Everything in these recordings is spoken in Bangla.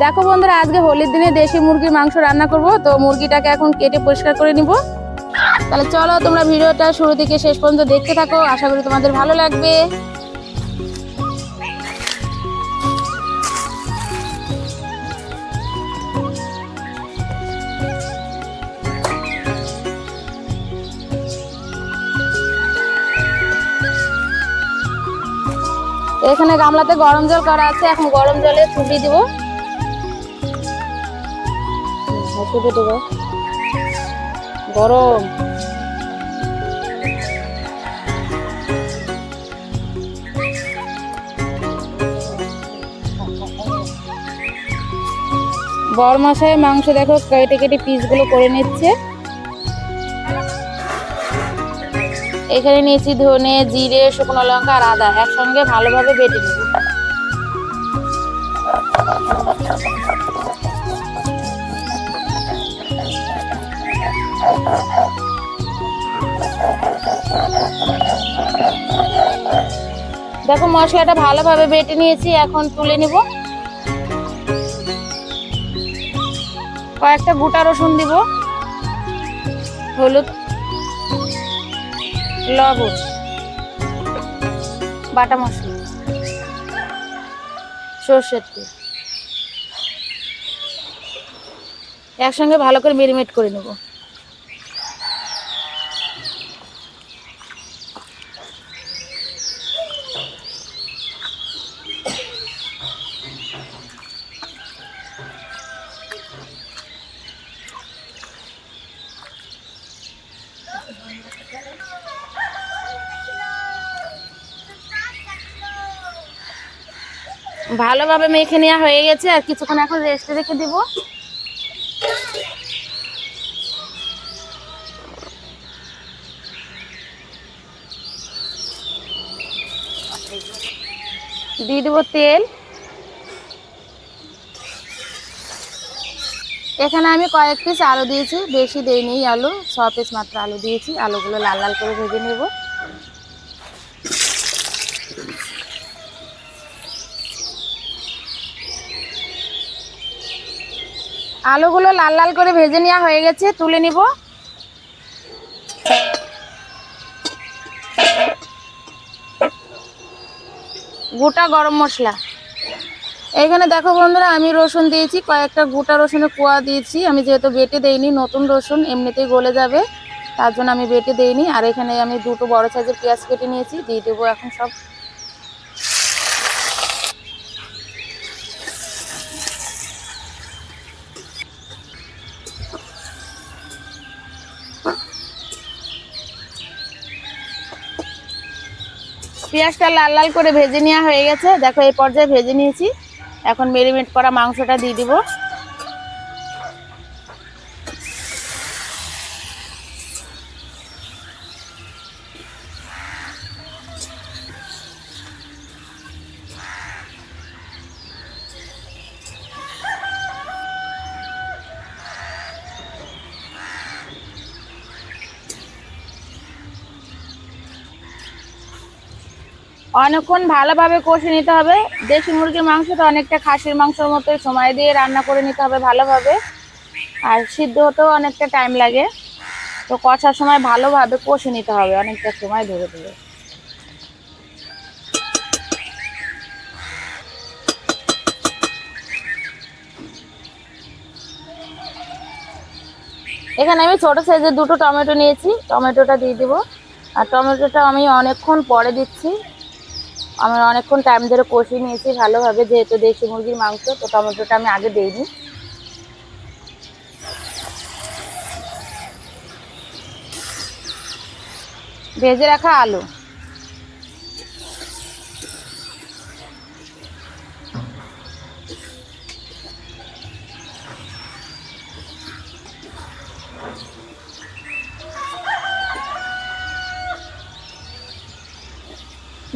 দেখো বন্ধুরা, আজকে হোলির দিনে দেশি মুরগির মাংস রান্না করব। তো মুরগিটাকে এখন কেটে পরিষ্কার করে নিব। তাহলে চলো তোমরা ভিডিওটা শুরু থেকে শেষ পর্যন্ত দেখতে থাকো, আশা করি তোমাদের ভালো লাগবে। এখানে গামলাতে গরম জল করা আছে, এখন গরম জলে চুবড়ি দিব। গরম বড় মশাই মাংস দেখো কেটে কেটে পিসগুলো করে নিচ্ছে। এখানে নিয়েছি ধনে, জিরে, শুকনো লঙ্কা আর আদা, একসঙ্গে ভালোভাবে বেটে নেব। দেখো মশলাটা ভালোভাবে বেটে নিয়েছি, এখন তুলে নিব। কয়েকটা গোটা রসুন দিব, হলুদ, লবণ, বাটা মশলা, সরষের তেল, একসঙ্গে ভালো করে মেরিনেট করে নেব। ভালোভাবে মেখে নেওয়া হয়ে গেছে, আর কিছুক্ষণ এখন রেস্টে রেখে দিব। দিয়ে দেবো তেল। এখানে আমি কয়েক পিস আলু দিয়েছি, বেশি দেইনি আলু, 6 পিস মাত্র আলু দিয়েছি। আলুগুলো লাল লাল করে ভেজে নেব। আলুগুলো লাল লাল করে ভেজে নেওয়া হয়ে গেছে, তুলে নিব। গোটা গরম মশলা, এখানে দেখো বন্ধুরা আমি রসুন দিয়েছি, কয়েকটা গোটা রসুনের কোয়া দিয়েছি। আমি যেহেতু বেটে দেইনি, নতুন রসুন এমনিতেই গলে যাবে, তার জন্য আমি বেটে দেইনি। আর এখানে আমি দুটো বড় সাইজের পেঁয়াজ কেটে নিয়েছি, দিয়ে দেবো এখন সব। পেঁয়াজটা লাল লাল করে ভেজে নেওয়া হয়ে গেছে, দেখো এই পর্যায়ে ভেজে নিয়েছি। এখন মেরিনেট করা মাংসটা দিয়ে দিব। অনেকক্ষণ ভালোভাবে কষে নিতে হবে। দেশি মুরগির মাংস তো অনেকটা খাসির মাংসের মতোই সময় দিয়ে রান্না করে নিতে হবে ভালোভাবে, আর সিদ্ধ হতেও অনেকটা টাইম লাগে। তো কষার সময় ভালোভাবে কষে নিতে হবে অনেকটা সময় ধরে ধরে। এখানে আমি ছোট সাইজের দুটো টমেটো নিয়েছি, টমেটোটা দিয়ে দিব। আর টমেটোটা আমি অনেকক্ষণ পরে দিচ্ছি, আমি অনেকক্ষণ টাইম ধরে কষিয়ে নিয়েছি ভালোভাবে, যেহেতু দেশি মুরগির মাংস, তো টমেটোটা আমি আগে দিইনি। ভেজে রাখা আলু,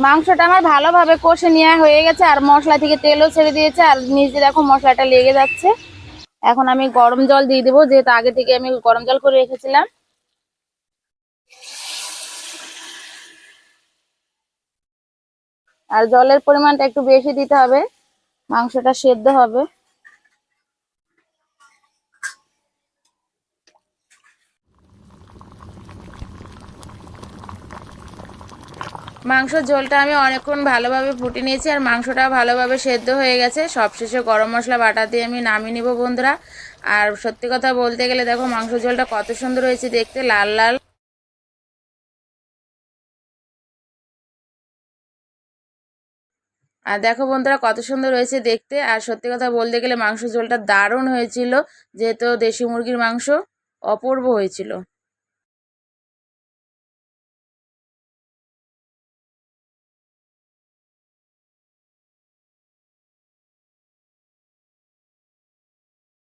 মাংসটা আমার ভালোভাবে কষে নেওয়া হয়ে গেছে, আর মশলা থেকে তেলও ছেড়ে দিয়েছে, আর নিচে দেখো মশলাটা লেগে যাচ্ছে। এখন আমি গরম জল দিয়ে দেবো, যেহেতু আগে থেকে আমি গরম জল করে রেখেছিলাম। আর জলের পরিমাণটা একটু বেশি দিতে হবে, মাংসটা সেদ্ধ হবে। মাংসর ঝোলটা আমি অনেকক্ষণ ভালোভাবে ফুটিয়ে নিয়েছি আর মাংসটা ভালোভাবে সেদ্ধ হয়ে গেছে। সবশেষে গরম মশলা বাটা দিয়ে আমি নামিয়ে নিব বন্ধুরা। আর সত্যি কথা বলতে গেলে দেখো মাংসের ঝোলটা কত সুন্দর হয়েছে দেখতে, লাল লাল। আর দেখো বন্ধুরা কত সুন্দর হয়েছে দেখতে। আর সত্যি কথা বলতে গেলে মাংসের ঝোলটা দারুণ হয়েছিল, যেহেতু দেশি মুরগির মাংস, অপূর্ব হয়েছিল।